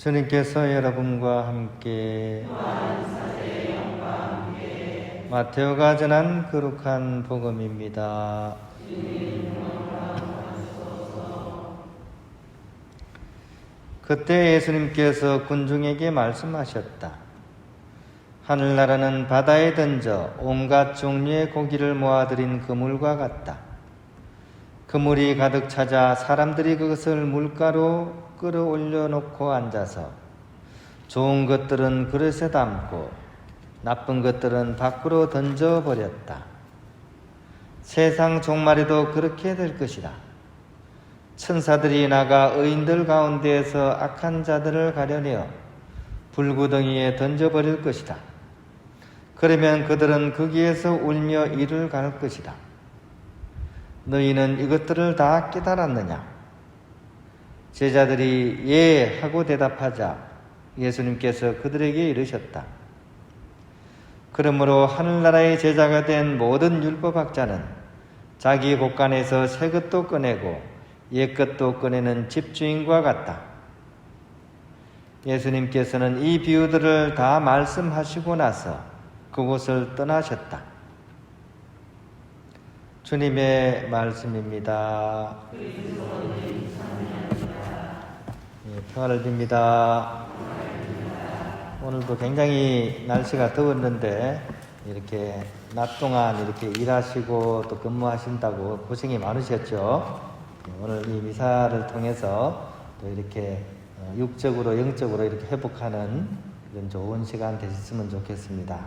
주님께서 여러분과 함께 마테오가 전한 거룩한 복음입니다. 그때 예수님께서 군중에게 말씀하셨다. 하늘나라는 바다에 던져 온갖 종류의 고기를 모아들인 그물과 같다. 그물이 가득 찾아 사람들이 그것을 물가로 끌어올려 놓고 앉아서 좋은 것들은 그릇에 담고 나쁜 것들은 밖으로 던져버렸다. 세상 종말에도 그렇게 될 것이다. 천사들이 나가 의인들 가운데에서 악한 자들을 가려내어 불구덩이에 던져버릴 것이다. 그러면 그들은 거기에서 울며 이를 갈 것이다. 너희는 이것들을 다 깨달았느냐? 제자들이 예 하고 대답하자 예수님께서 그들에게 이르셨다. 그러므로 하늘나라의 제자가 된 모든 율법학자는 자기 곳간에서 새 것도 꺼내고 옛 것도 꺼내는 집주인과 같다. 예수님께서는 이 비유들을 다 말씀하시고 나서 그곳을 떠나셨다. 주님의 말씀입니다. 평화를 빕니다. 오늘도 굉장히 날씨가 더웠는데 이렇게 낮 동안 이렇게 일하시고 또 근무하신다고 고생이 많으셨죠. 오늘 이 미사를 통해서 또 이렇게 육적으로 영적으로 이렇게 회복하는 이런 좋은 시간 되셨으면 좋겠습니다.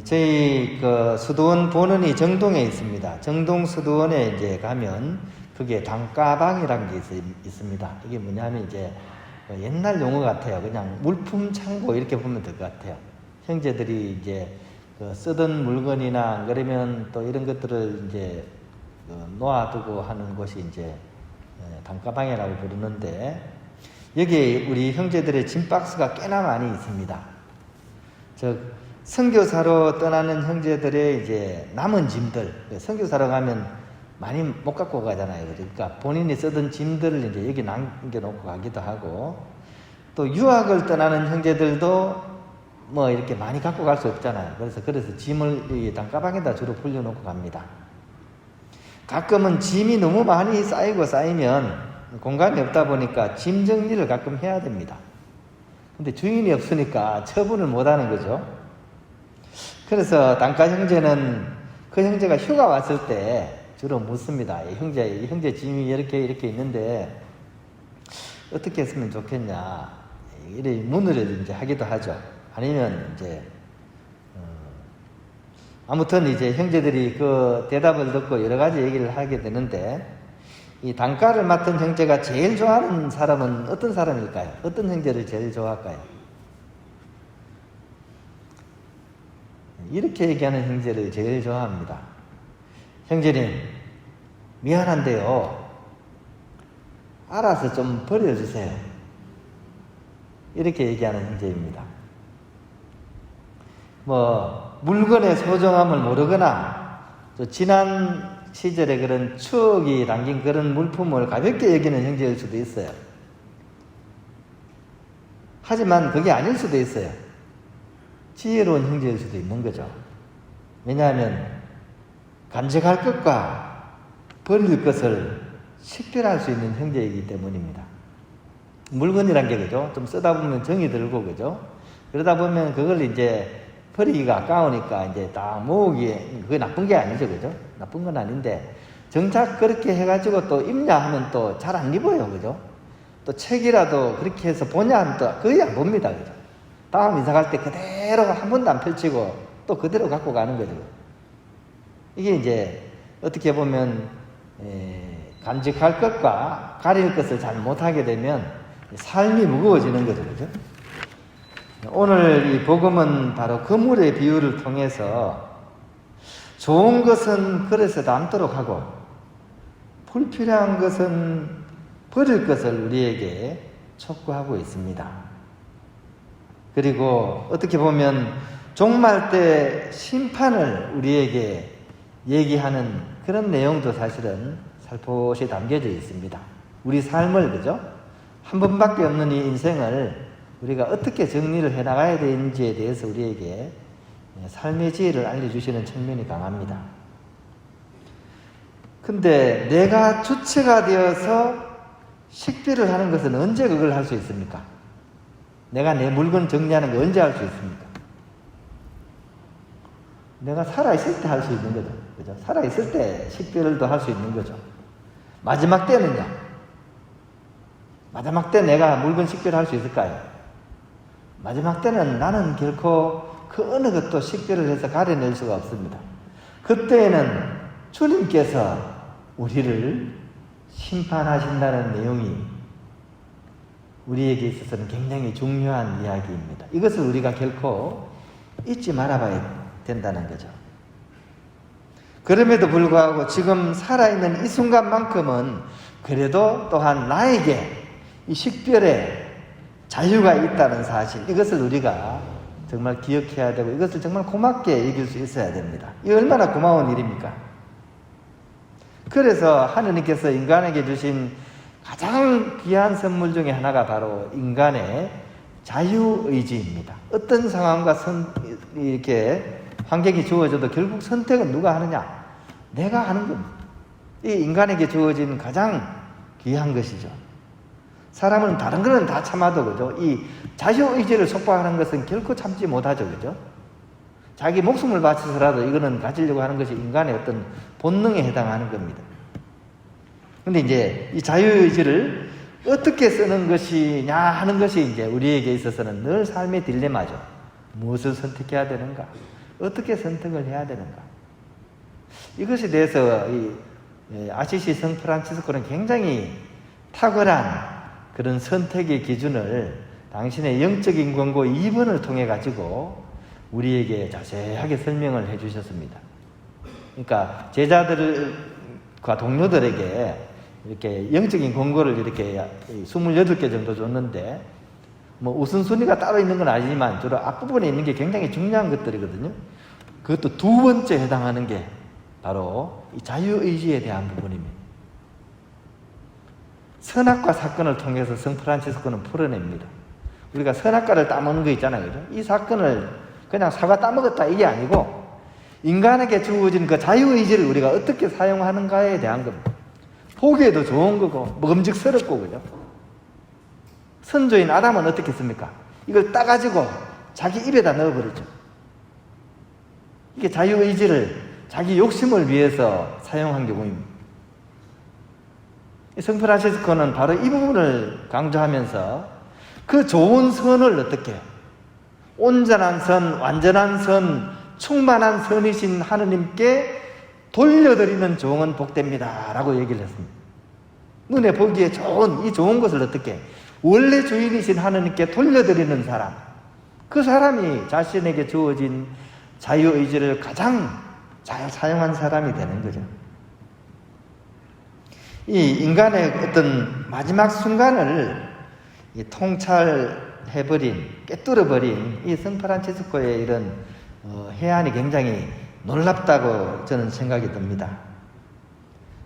저희 수도원 본원이 정동에 있습니다. 정동 수도원에 이제 가면 그게 단가방이라는 게 있습니다. 이게 뭐냐면 이제 옛날 용어 같아요. 그냥 물품 창고 이렇게 보면 될 것 같아요. 형제들이 이제 쓰던 물건이나 그러면 또 이런 것들을 이제 놓아두고 하는 곳이 이제 단가방이라고 부르는데 여기에 우리 형제들의 짐박스가 꽤나 많이 있습니다. 선교사로 떠나는 형제들의 이제 남은 짐들, 선교사로 가면 많이 못 갖고 가잖아요. 그러니까 본인이 쓰던 짐들을 이제 여기 남겨놓고 가기도 하고, 또 유학을 떠나는 형제들도 뭐 이렇게 많이 갖고 갈 수 없잖아요. 그래서 짐을 이 단가방에다 주로 풀려놓고 갑니다. 가끔은 짐이 너무 많이 쌓이면 공간이 없다 보니까 짐 정리를 가끔 해야 됩니다. 근데 주인이 없으니까 처분을 못 하는 거죠. 그래서 단가 형제는 그 형제가 휴가 왔을 때 주로 묻습니다. 이 형제 짐이 이렇게 있는데 어떻게 했으면 좋겠냐. 이래 문의를 이제 하기도 하죠. 아니면 이제 아무튼 이제 형제들이 그 대답을 듣고 여러 가지 얘기를 하게 되는데 이 단가를 맡은 형제가 제일 좋아하는 사람은 어떤 사람일까요? 어떤 형제를 제일 좋아할까요? 이렇게 얘기하는 형제를 제일 좋아합니다. 형제님, 미안한데요. 알아서 좀 버려주세요. 이렇게 얘기하는 형제입니다. 물건의 소중함을 모르거나 또 지난 시절의 그런 추억이 담긴 그런 물품을 가볍게 여기는 형제일 수도 있어요. 하지만 그게 아닐 수도 있어요. 지혜로운 형제일 수도 있는 거죠. 왜냐하면 간직할 것과 버릴 것을 식별할 수 있는 형제이기 때문입니다. 물건이란 게 그죠? 좀 쓰다 보면 정이 들고 그죠? 그러다 보면 그걸 이제 버리기가 아까우니까 이제 다 모으기에 그게 나쁜 게 아니죠, 그죠? 나쁜 건 아닌데 정작 그렇게 해가지고 또 입냐 하면 또 잘 안 입어요, 그죠? 또 책이라도 그렇게 해서 보냐 하면 또 거의 안 봅니다, 그죠? 다음 이사 갈 때 그대로 한 번도 안 펼치고 또 그대로 갖고 가는 거죠. 이게 이제 어떻게 보면 간직할 것과 가릴 것을 잘 못하게 되면 삶이 무거워지는 거죠, 그죠? 오늘 이 복음은 바로 그물의 비유를 통해서 좋은 것은 그릇에 담도록 하고 불필요한 것은 버릴 것을 우리에게 촉구하고 있습니다. 그리고 어떻게 보면 종말 때 심판을 우리에게 얘기하는 그런 내용도 사실은 살포시 담겨져 있습니다. 우리 삶을 그죠? 한 번밖에 없는 이 인생을 우리가 어떻게 정리를 해나가야 되는지에 대해서 우리에게 삶의 지혜를 알려주시는 측면이 강합니다. 근데 내가 주체가 되어서 식별을 하는 것은 언제 그걸 할 수 있습니까? 내가 내 물건 정리하는 거 언제 할 수 있습니까? 내가 살아있을 때 할 수 있는 거죠. 그죠? 살아있을 때 식별도 할 수 있는 거죠. 마지막 때는요? 마지막 때 내가 물건 식별할 수 있을까요? 마지막 때는 나는 결코 그 어느 것도 식별을 해서 가려낼 수가 없습니다. 그때에는 주님께서 우리를 심판하신다는 내용이 우리에게 있어서는 굉장히 중요한 이야기입니다. 이것을 우리가 결코 잊지 말아봐야 된다는 거죠. 그럼에도 불구하고 지금 살아있는 이 순간만큼은 그래도 또한 나에게 이 식별에 자유가 있다는 사실, 이것을 우리가 정말 기억해야 되고 이것을 정말 고맙게 여길 수 있어야 됩니다. 이 얼마나 고마운 일입니까? 그래서 하느님께서 인간에게 주신 가장 귀한 선물 중에 하나가 바로 인간의 자유의지입니다. 어떤 상황과 이렇게 환경이 주어져도 결국 선택은 누가 하느냐? 내가 하는 겁니다. 이 인간에게 주어진 가장 귀한 것이죠. 사람은 다른 거는 다 참아도, 그죠? 이 자유의지를 속박하는 것은 결코 참지 못하죠, 그죠? 자기 목숨을 바쳐서라도 이거는 가지려고 하는 것이 인간의 어떤 본능에 해당하는 겁니다. 근데 이제 이 자유의지를 어떻게 쓰는 것이냐 하는 것이 이제 우리에게 있어서는 늘 삶의 딜레마죠. 무엇을 선택해야 되는가? 어떻게 선택을 해야 되는가? 이것에 대해서 아시시 성 프란치스코는 굉장히 탁월한 그런 선택의 기준을 당신의 영적인 권고 2번을 통해 가지고 우리에게 자세하게 설명을 해 주셨습니다. 그러니까 제자들과 동료들에게 이렇게 영적인 권고를 이렇게 28개 정도 줬는데, 뭐 우선순위가 따로 있는 건 아니지만 주로 앞부분에 있는 게 굉장히 중요한 것들이거든요. 그것도 두 번째 해당하는 게 바로 이 자유의지에 대한 부분입니다. 선악과 사건을 통해서 성 프란치스코는 풀어냅니다. 우리가 선악과를 따먹는 거 있잖아요, 그죠? 이 사건을 그냥 사과 따먹었다 이게 아니고 인간에게 주어진 그 자유의지를 우리가 어떻게 사용하는가에 대한 겁니다. 보기에도 좋은 거고 먹음직스럽고, 그죠? 선조인 아담은 어떻게 했습니까? 이걸 따가지고 자기 입에다 넣어버렸죠. 이게 자유의지를 자기 욕심을 위해서 사용한 경우입니다. 성 프란치스코는 바로 이 부분을 강조하면서 그 좋은 선을 어떻게, 온전한 선, 완전한 선, 충만한 선이신 하느님께 돌려드리는 종은 복됩니다 라고 얘기를 했습니다. 눈에 보기에 좋은 이 좋은 것을 어떻게 원래 주인이신 하느님께 돌려드리는 사람, 그 사람이 자신에게 주어진 자유의지를 가장 잘 사용한 사람이 되는 거죠. 이 인간의 어떤 마지막 순간을 통찰해버린, 꿰뚫어버린 이 성 프란치스코의 이런 해안이 굉장히 놀랍다고 저는 생각이 듭니다.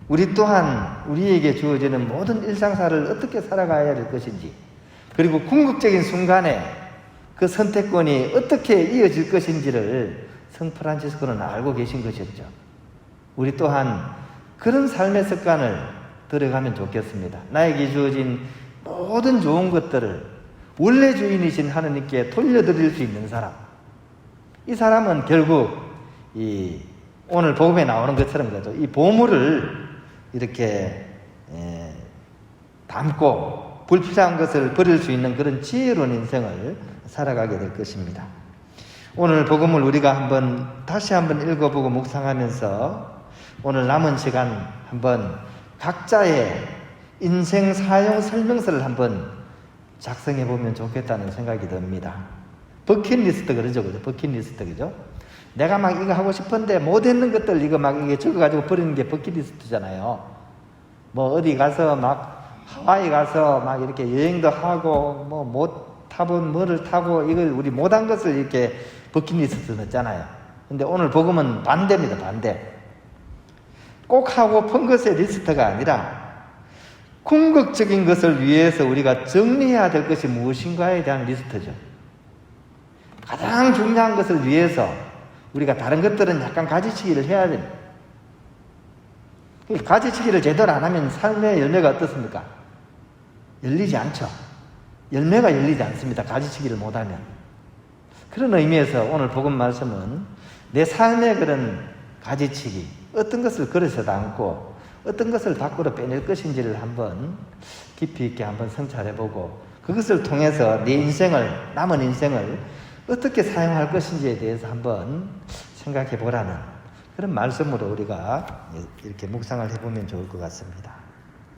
우리 또한 우리에게 주어지는 모든 일상사를 어떻게 살아가야 될 것인지, 그리고 궁극적인 순간에 그 선택권이 어떻게 이어질 것인지를 성 프란치스코는 알고 계신 것이었죠. 우리 또한 그런 삶의 습관을 들어가면 좋겠습니다. 나에게 주어진 모든 좋은 것들을 원래 주인이신 하느님께 돌려드릴 수 있는 사람, 이 사람은 결국 오늘 복음에 나오는 것처럼 그죠, 이 보물을 이렇게 담고 불필요한 것을 버릴 수 있는 그런 지혜로운 인생을 살아가게 될 것입니다. 오늘 복음을 우리가 다시 한번 읽어보고 묵상하면서 오늘 남은 시간 한번 각자의 인생 사용 설명서를 한번 작성해 보면 좋겠다는 생각이 듭니다. 버킷리스트 그러죠, 그죠? 버킷리스트, 그죠? 내가 막 이거 하고 싶은데 못했는 것들 이거 막 이게 적어가지고 버리는 게 버킷리스트잖아요. 뭐 어디 가서 막 하와이 가서 막 이렇게 여행도 하고 뭐 못 타본 뭐를 타고 이걸 우리 못한 것을 이렇게 버킷리스트 넣었잖아요. 근데 오늘 복음은 반대입니다, 반대. 꼭 하고 픈 것의 리스트가 아니라 궁극적인 것을 위해서 우리가 정리해야 될 것이 무엇인가에 대한 리스트죠. 가장 중요한 것을 위해서 우리가 다른 것들은 약간 가지치기를 해야 됩니다. 가지치기를 제대로 안 하면 삶의 열매가 어떻습니까? 열리지 않죠. 열매가 열리지 않습니다. 가지치기를 못하면. 그런 의미에서 오늘 복음 말씀은 내 삶의 그런 가지치기, 어떤 것을 그릇에 담고 어떤 것을 밖으로 빼낼 것인지를 한번 깊이 있게 한번 성찰해보고 그것을 통해서 내 인생을, 남은 인생을 어떻게 사용할 것인지에 대해서 한번 생각해 보라는 그런 말씀으로 우리가 이렇게 묵상을 해보면 좋을 것 같습니다.